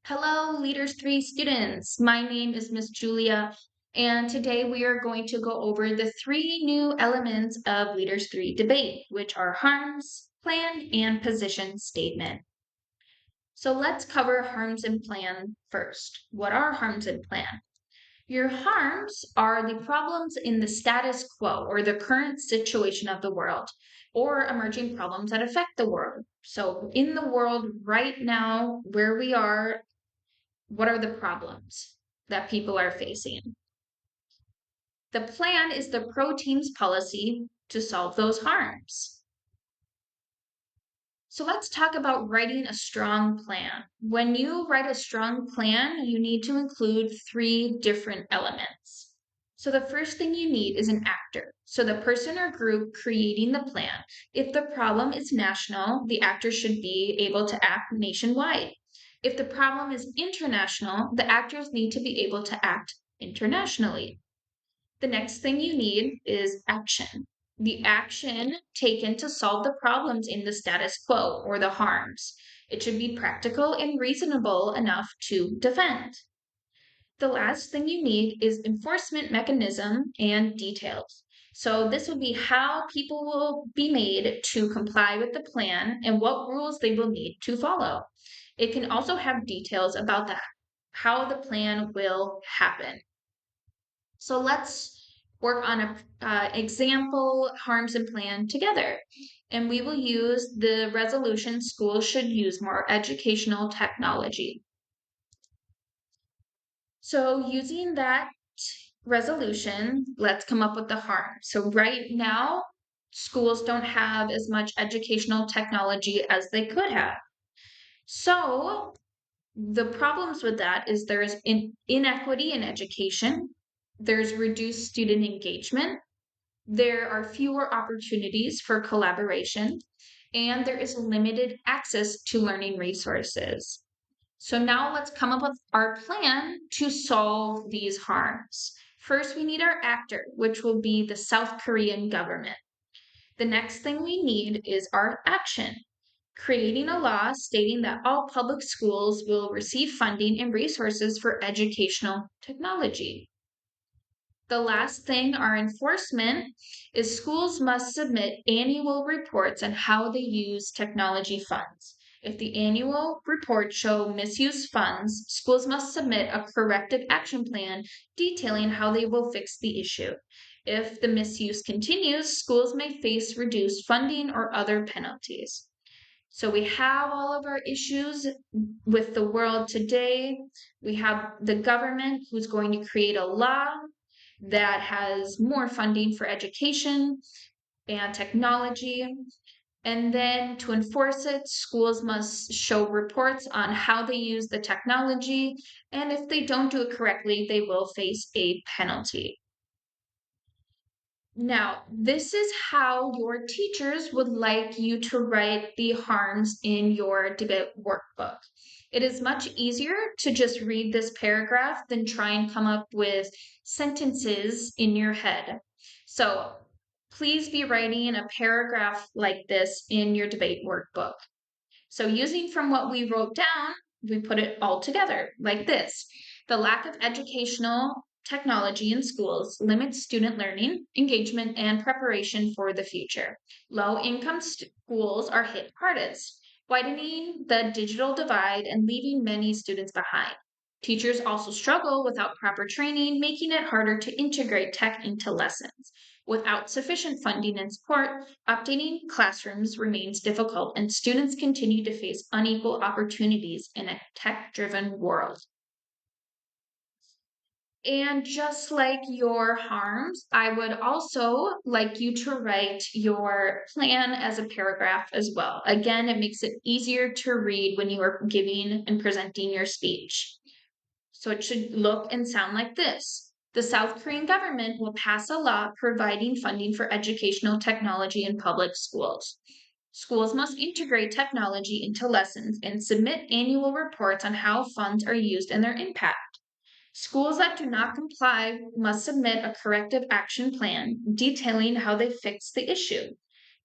Hello, LE3 students. My name is Miss Julia, and today we are going to go over the three new elements of LE3 debate, which are harms, plan, and position statement. So let's cover harms and plan first. What are harms and plan? Your harms are the problems in the status quo or the current situation of the world or emerging problems that affect the world. So, in the world right now, where we are, what are the problems that people are facing? The plan is the pro team's policy to solve those harms. So let's talk about writing a strong plan. When you write a strong plan, you need to include three different elements. So the first thing you need is an actor. So the person or group creating the plan. If the problem is national, the actor should be able to act nationwide. If the problem is international, the actors need to be able to act internationally. The next thing you need is action. The action taken to solve the problems in the status quo or the harms. It should be practical and reasonable enough to defend. The last thing you need is enforcement mechanism and details. So this will be how people will be made to comply with the plan and what rules they will need to follow. It can also have details about that, how the plan will happen. So let's work on a example harms and plan together. And we will use the resolution schools should use more educational technology. So using that resolution, let's come up with the harm. So right now, schools don't have as much educational technology as they could have. So the problems with that is there is inequity in education, there's reduced student engagement, there are fewer opportunities for collaboration, and there is limited access to learning resources. So now let's come up with our plan to solve these harms. First, we need our actor, which will be the South Korean government. The next thing we need is our action, creating a law stating that all public schools will receive funding and resources for educational technology. The last thing, our enforcement, is schools must submit annual reports on how they use technology funds. If the annual reports show misuse funds, schools must submit a corrective action plan detailing how they will fix the issue. If the misuse continues, schools may face reduced funding or other penalties. So we have all of our issues with the world today. We have the government who's going to create a law that has more funding for education and technology. And then to enforce it, schools must show reports on how they use the technology. And if they don't do it correctly, they will face a penalty. Now, this is how your teachers would like you to write the harms in your debate workbook. It is much easier to just read this paragraph than try and come up with sentences in your head. So please be writing a paragraph like this in your debate workbook. So using from what we wrote down, we put it all together like this. The lack of educational technology in schools limits student learning, engagement, and preparation for the future. Low income schools are hit hardest, widening the digital divide and leaving many students behind. Teachers also struggle without proper training, making it harder to integrate tech into lessons. Without sufficient funding and support, updating classrooms remains difficult and students continue to face unequal opportunities in a tech-driven world. And just like your harms, I would also like you to write your plan as a paragraph as well. Again, it makes it easier to read when you are giving and presenting your speech. So it should look and sound like this. The South Korean government will pass a law providing funding for educational technology in public schools. Schools must integrate technology into lessons and submit annual reports on how funds are used and their impact. Schools that do not comply must submit a corrective action plan detailing how they fix the issue,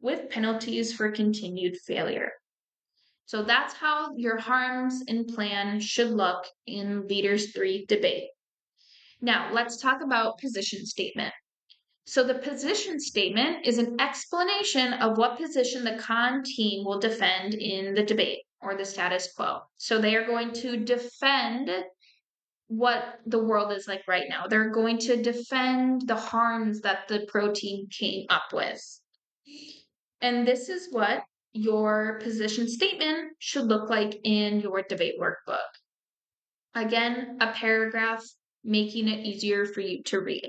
with penalties for continued failure. So that's how your harms and plan should look in Leaders 3 debate. Now, let's talk about position statement. So the position statement is an explanation of what position the con team will defend in the debate or the status quo. So they are going to defend what the world is like right now. They're going to defend the harms that the pro team came up with. And this is what your position statement should look like in your debate workbook. Again, a paragraph making it easier for you to read.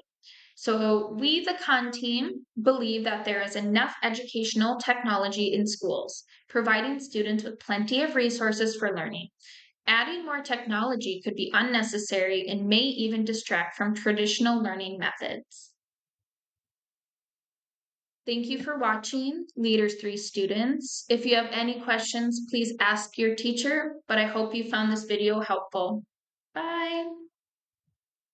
So we, the con team, believe that there is enough educational technology in schools, providing students with plenty of resources for learning. Adding more technology could be unnecessary and may even distract from traditional learning methods. Thank you for watching, Leaders 3 students. If you have any questions, please ask your teacher, but I hope you found this video helpful. Bye.